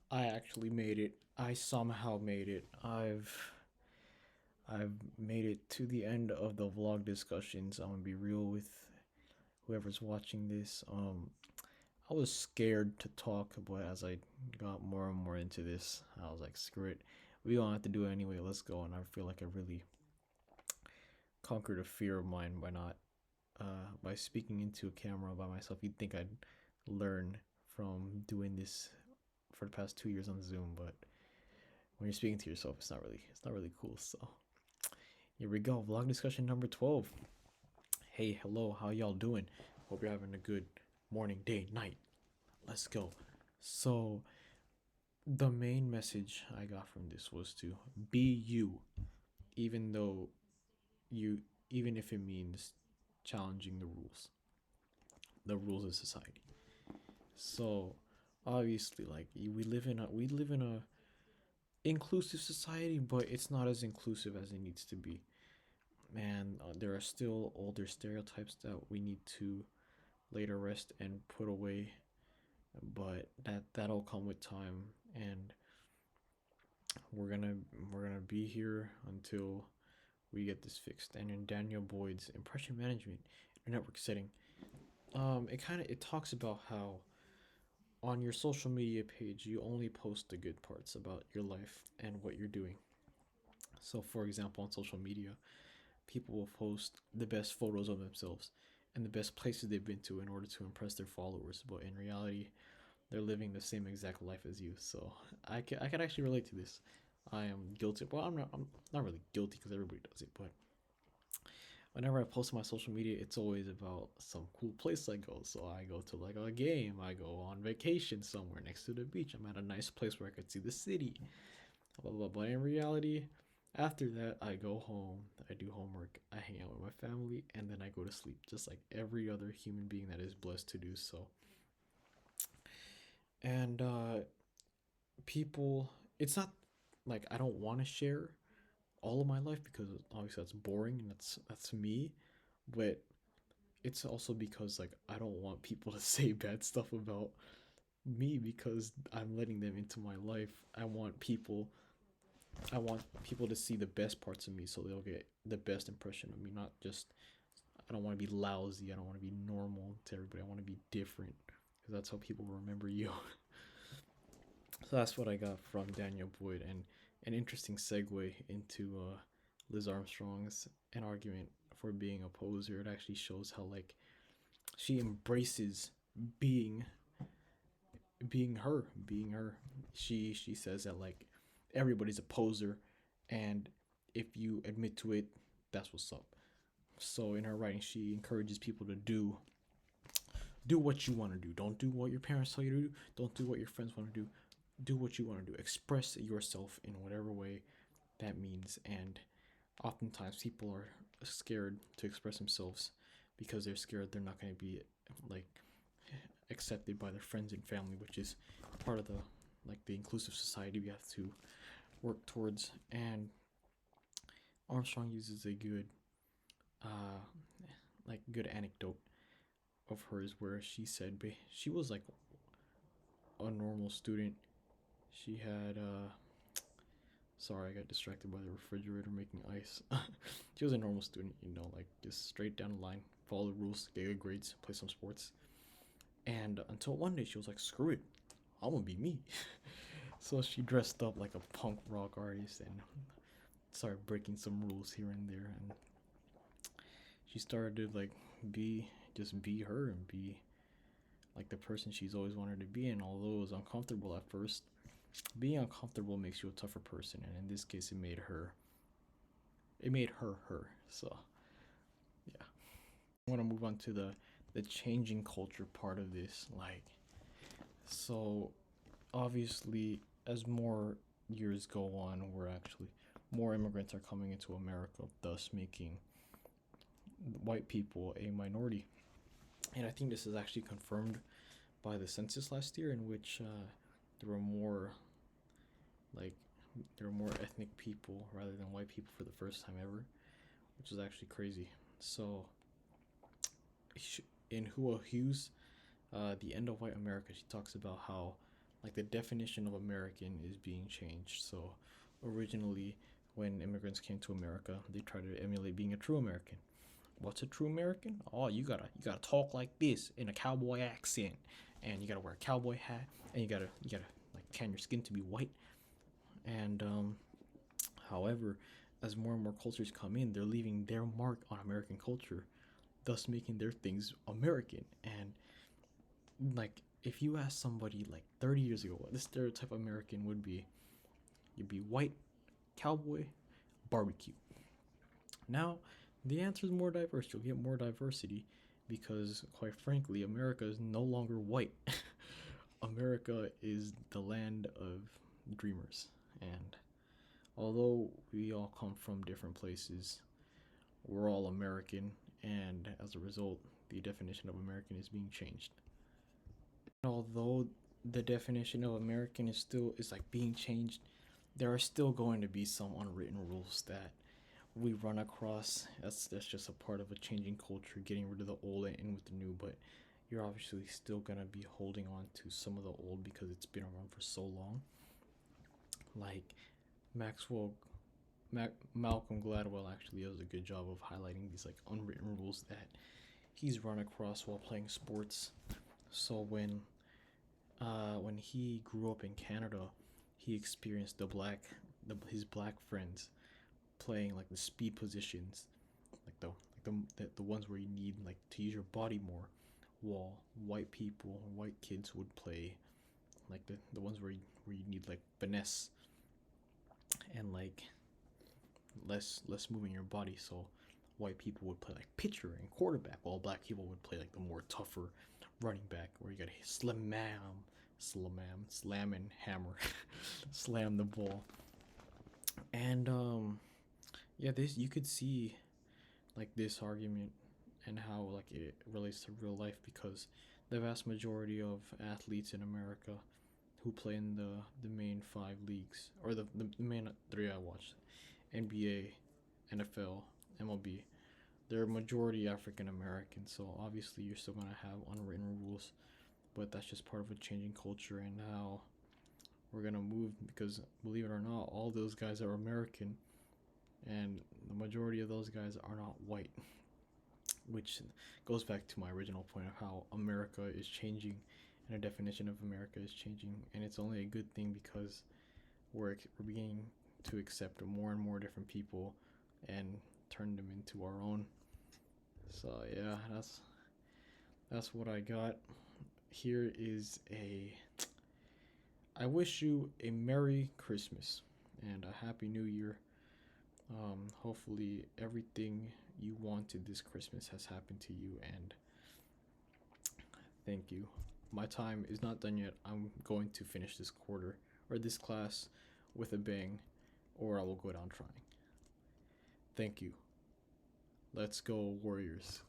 I actually made it. I somehow made it. I've made it to the end of the vlog discussions. I'm gonna be real with whoever's watching this. I was scared to talk, but as I got more and more into this, I was like, screw it. We don't have to do it anyway. Let's go. And I feel like I really conquered a fear of mine by not by speaking into a camera by myself. You'd think I'd learn from doing this for the past 2 years on Zoom, but when you're speaking to yourself, it's not really cool. So here we go, vlog discussion number 12. Hey, hello, how y'all doing? Hope you're having a good morning, day, night. Let's go. So the main message I got from this was to be you, even though you, even if it means challenging the rules of society. So obviously, like we live in a inclusive society, but it's not as inclusive as it needs to be. Man, there are still older stereotypes that we need to lay to rest and put away, but that'll come with time, and we're gonna we're gonna be here until we get this fixed. And in Daniel Boyd's impression management network setting, it talks about how on your social media page you only post the good parts about your life and what you're doing. So for example, on social media, people will post the best photos of themselves and the best places they've been to in order to impress their followers, but in reality they're living the same exact life as you. So I can actually relate to this. I am guilty. Well, I'm not really guilty because everybody does it, but whenever I post on my social media, it's always about some cool place I go. So I go to like a game, I go on vacation somewhere next to the beach, I'm at a nice place where I could see the city, blah blah blah. But in reality, after that, I go home, I do homework, I hang out with my family, and then I go to sleep, just like every other human being that is blessed to do so. And people, it's not like I don't want to share all of my life because obviously that's boring and that's me, but it's also because like I don't want people to say bad stuff about me because I'm letting them into my life. I want people to see the best parts of me so they'll get the best impression of me, not just I don't want to be lousy, I don't want to be normal to everybody. I want to be different because that's how people remember you. So that's what I got from Daniel Boyd, and an interesting segue into Liz Armstrong's an argument for being a poser. It actually shows how like she embraces being being her. She says that like everybody's a poser, and if you admit to it, that's what's up. So in her writing, she encourages people to do what you want to do. Don't do what your parents tell you to do. Don't do what your friends want to do. Do what you want to do. Express yourself in whatever way that means. And oftentimes people are scared to express themselves because they're scared they're not going to be like accepted by their friends and family, which is part of the inclusive society we have to work towards. And Armstrong uses a uh good anecdote of hers where she said she was like a normal student. She had sorry, I got distracted by the refrigerator making ice. She was a normal student, like just straight down the line, follow the rules, get good grades, play some sports. And until one day she was like, screw it, I'm gonna be me. So she dressed up like a punk rock artist and started breaking some rules here and there. And she started to like be her and be like the person she's always wanted to be. And although it was uncomfortable at first, being uncomfortable makes you a tougher person. And in this case, it made her her. So yeah, I want to move on to the changing culture part of this. Like, so obviously, as more years go on, we're actually more immigrants are coming into America, thus making white people a minority. And I think this is actually confirmed by the census last year, in which there were more like there were more ethnic people rather than white people for the first time ever, which is actually crazy. So in Hua Hughes, The End of White America, she talks about how like the definition of American is being changed. So originally, when immigrants came to America, they tried to emulate being a true American. What's a true American? Oh, you gotta talk like this in a cowboy accent, and you gotta wear a cowboy hat, and you gotta like tan your skin to be white. And however, as more and more cultures come in, they're leaving their mark on American culture, thus making their things American. And like, if you ask somebody like 30 years ago what the stereotype American would be, you'd be white, cowboy, barbecue. Now, the answer is more diverse. You'll get more diversity because, quite frankly, America is no longer white. America is the land of dreamers. And although we all come from different places, we're all American. And as a result, the definition of American is being changed. Although the definition of American is like being changed, there are still going to be some unwritten rules that we run across. That's just a part of a changing culture, getting rid of the old and in with the new. But you're obviously still gonna be holding on to some of the old because it's been around for so long. Like Maxwell, Malcolm Gladwell actually does a good job of highlighting these like unwritten rules that he's run across while playing sports. So when he grew up in Canada, he experienced his black friends playing like the speed positions, like the ones where you need like to use your body more, while white kids would play like the ones where you need like finesse and like less moving your body. So white people would play like pitcher and quarterback, while black people would play like the more tougher running back, where you gotta slam and hammer, slam the ball. And yeah, this you could see like this argument and how like it relates to real life because the vast majority of athletes in America who play in the main five leagues or the main three I watched, NBA, NFL, MLB, they're majority African American. So obviously you're still gonna have unwritten rules, but that's just part of a changing culture and how we're gonna move because believe it or not, all those guys are American and the majority of those guys are not white, which goes back to my original point of how America is changing and the definition of America is changing, and it's only a good thing because we're beginning to accept more and more different people and turn them into our own. So yeah, that's what I got. Here is a I wish you a Merry Christmas and a Happy New Year. Hopefully everything you wanted this Christmas has happened to you, and thank you. My time is not done yet. I'm going to finish this quarter or this class with a bang, or I will go down trying. Thank you. Let's go, Warriors.